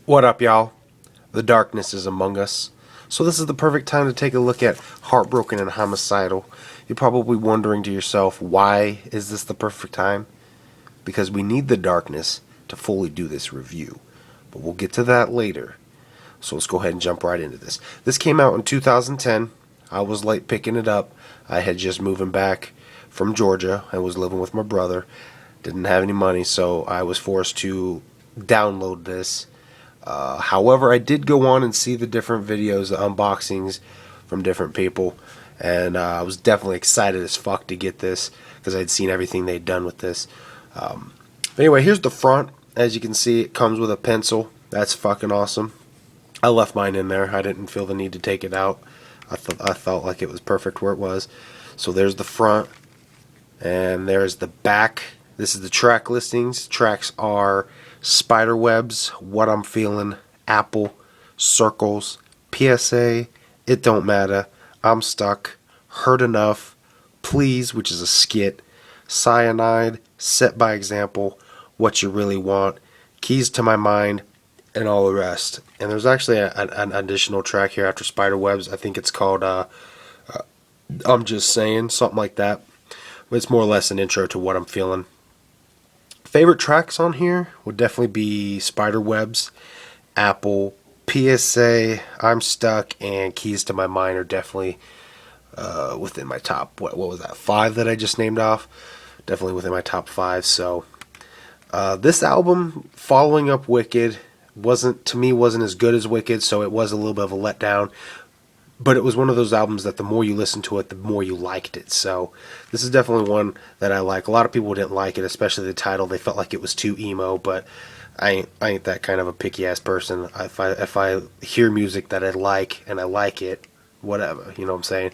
What up, y'all? The darkness is among us. So this is the perfect time to take a look at Heartbroken and Homicidal. You're probably wondering to yourself, why is this the perfect time? Because we need the darkness to fully do this review. But we'll get to that later. So let's go ahead and jump right into this. This came out in 2010. I was late picking it up. I had just moving back from Georgia. I was living with my brother. Didn't have any money, so I was forced to download this. However, I did go on and see the different videos, the unboxings from different people, and I was definitely excited as fuck to get this because I'd seen everything they'd done with this. Anyway, here's the front. As you can see, it comes with a pencil. That's fucking awesome. I left mine in there. I didn't feel the need to take it out. I felt like it was perfect where it was. So there's the front, and there's the back. This is the track listings. Tracks are Spiderwebs, What I'm Feeling, Apple, Circles, PSA, It Don't Matter, I'm Stuck, Hurt Enough, Please, which is a skit, Cyanide, Set by Example, What You Really Want, Keys to My Mind, and all the rest. And there's actually an additional track here after Spiderwebs. I think it's called I'm Just Saying, something like that. But it's more or less an intro to What I'm Feeling. Favorite tracks on here would definitely be Spiderwebs, Apple, PSA, I'm Stuck, and Keys to My Mind are definitely within my top, what was that, 5 that I just named off? Definitely within my top 5. So this album, following up Wicked, wasn't as good as Wicked, so it was a little bit of a letdown. But it was one of those albums that the more you listen to it, the more you liked it. So this is definitely one that I like. A lot of people didn't like it, especially the title. They felt like it was too emo, but I ain't that kind of a picky-ass person. If I hear music that I like and I like it, whatever, you know what I'm saying?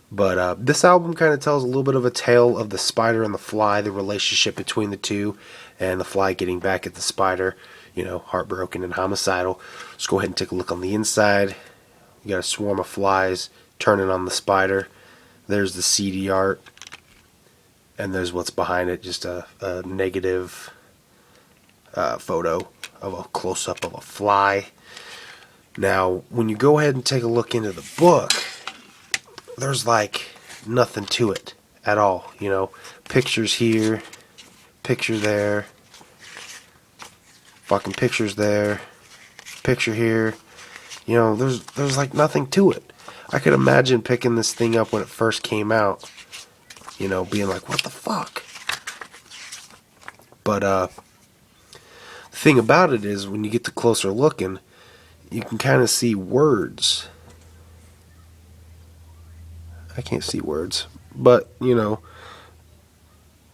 But this album kind of tells a little bit of a tale of the spider and the fly, the relationship between the two, and the fly getting back at the spider, you know, heartbroken and homicidal. Let's go ahead and take a look on the inside. You got a swarm of flies turning on the spider. There's the CD art. And there's what's behind it, just a negative photo of a close-up of a fly. Now, when you go ahead and take a look into the book, there's like nothing to it at all. You know, pictures here, picture there, fucking pictures there, picture here. You know, there's like nothing to it. I could imagine picking this thing up when it first came out, you know, being like, what the fuck? But the thing about it is, when you get to closer looking, you can kind of see words. I can't see words, but, you know,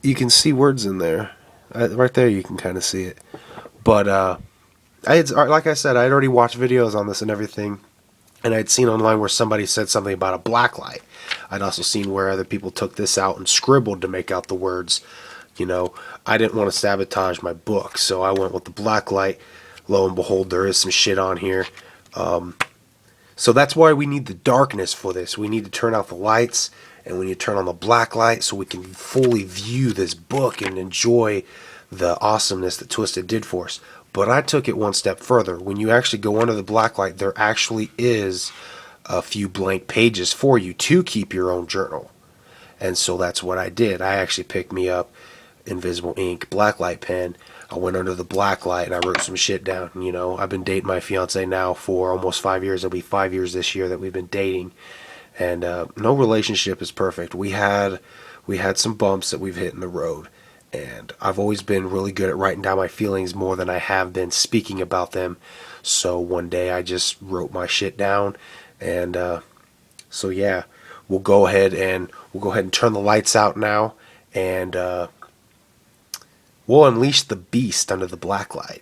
you can see words in there. Right there you can kind of see it. But like I said, I had already watched videos on this and everything, and I'd seen online where somebody said something about a blacklight. I'd also seen where other people took this out and scribbled to make out the words. You know, I didn't want to sabotage my book, so I went with the blacklight. Lo and behold, there is some shit on here. So that's why we need the darkness for this. We need to turn out the lights, and we need to turn on the blacklight so we can fully view this book and enjoy the awesomeness that Twiztid did for us. But I took it one step further. When you actually go under the blacklight, there actually is a few blank pages for you to keep your own journal. And so that's what I did. I actually picked me up invisible ink blacklight pen. I went under the blacklight and I wrote some shit down. You know, I've been dating my fiance now for almost 5 years. It'll be 5 years this year that we've been dating. And no relationship is perfect. We had some bumps that we've hit in the road. And I've always been really good at writing down my feelings more than I have been speaking about them. So one day I just wrote my shit down. And so yeah, we'll go ahead and turn the lights out now. And we'll unleash the beast under the blacklight.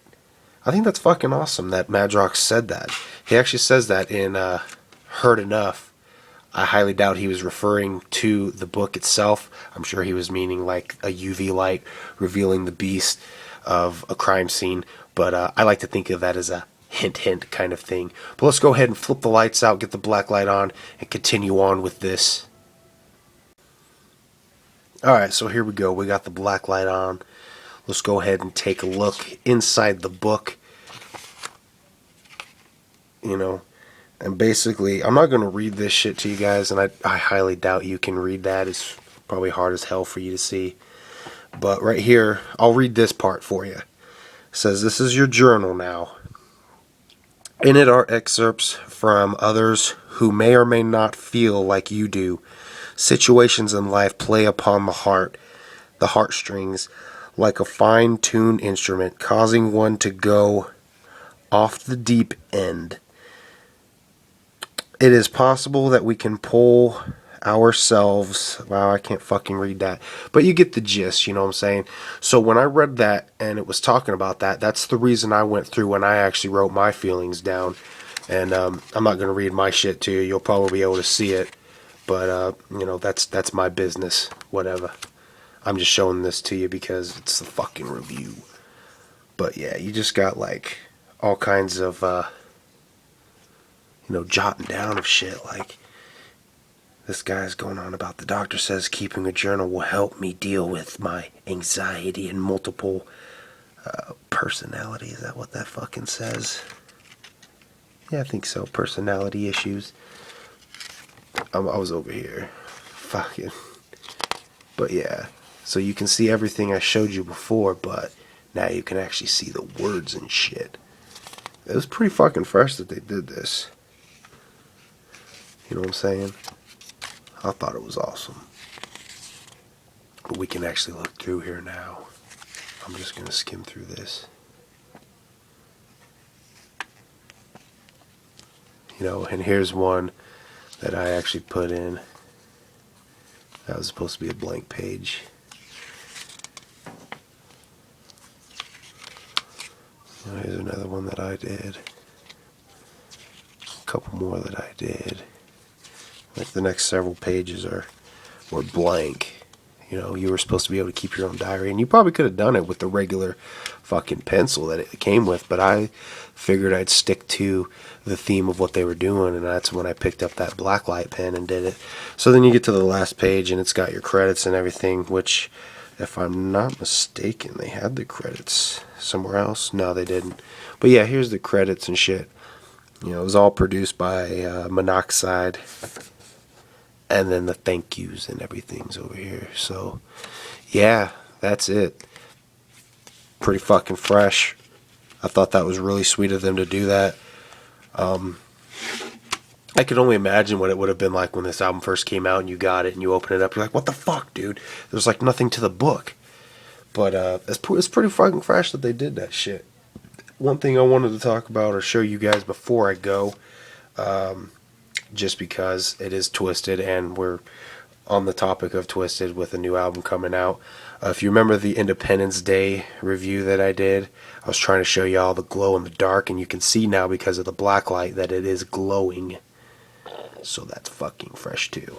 I think that's fucking awesome that Madrox said that. He actually says that in Hurt Enough. I highly doubt he was referring to the book itself. I'm sure he was meaning like a UV light revealing the beast of a crime scene. But I like to think of that as a hint kind of thing. But let's go ahead and flip the lights out, get the black light on, and continue on with this. Alright, so here we go. We got the black light on. Let's go ahead and take a look inside the book. you know. And basically, I'm not going to read this shit to you guys, and I highly doubt you can read that. It's probably hard as hell for you to see. But right here, I'll read this part for you. It says, this is your journal now. In it are excerpts from others who may or may not feel like you do. Situations in life play upon the heartstrings, like a fine-tuned instrument, causing one to go off the deep end. It is possible that we can pull ourselves. Wow, I can't fucking read that. But you get the gist, you know what I'm saying? So when I read that and it was talking about that, that's the reason I went through when I actually wrote my feelings down. And I'm not going to read my shit to you. You'll probably be able to see it. But, you know, that's my business. Whatever. I'm just showing this to you because it's the fucking review. But yeah, you just got like all kinds of, you know, jotting down of shit. Like, this guy's going on about the doctor says keeping a journal will help me deal with my anxiety and multiple personality. Is that what that fucking says? Yeah, I think so. Personality issues. I was over here. Fucking. But yeah. So you can see everything I showed you before, but now you can actually see the words and shit. It was pretty fucking fresh that they did this. You know what I'm saying? I thought it was awesome. But we can actually look through here now. I'm just going to skim through this. You know, and here's one that I actually put in. That was supposed to be a blank page. Now here's another one that I did. A couple more that I did. Like the next several pages were blank. You know, you were supposed to be able to keep your own diary, and you probably could have done it with the regular fucking pencil that it came with, but I figured I'd stick to the theme of what they were doing, and that's when I picked up that blacklight pen and did it. So then you get to the last page, and it's got your credits and everything, which, if I'm not mistaken, they had the credits somewhere else. No, they didn't. But yeah, here's the credits and shit. You know, it was all produced by Monoxide. And then the thank yous and everything's over here. So, yeah, that's it. Pretty fucking fresh. I thought that was really sweet of them to do that. I could only imagine what it would have been like when this album first came out and you got it and you open it up. You're like, what the fuck, dude? There's like nothing to the book. But it's pretty fucking fresh that they did that shit. One thing I wanted to talk about or show you guys before I go, just because it is Twiztid and we're on the topic of Twiztid with a new album coming out. If you remember the Independence Day review that I did, I was trying to show you all the glow in the dark, and you can see now because of the black light that it is glowing. So that's fucking fresh too.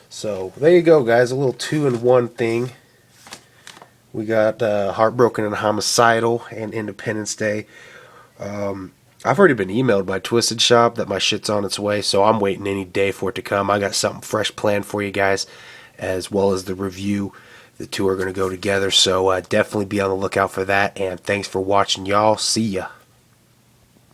So there you go, guys. A little 2-in-1 thing. We got Heartbroken and Homicidal and Independence Day. I've already been emailed by Twiztid-Shop that my shit's on its way, so I'm waiting any day for it to come. I got something fresh planned for you guys, as well as the review. The two are going to go together, so definitely be on the lookout for that, and thanks for watching, y'all. See ya.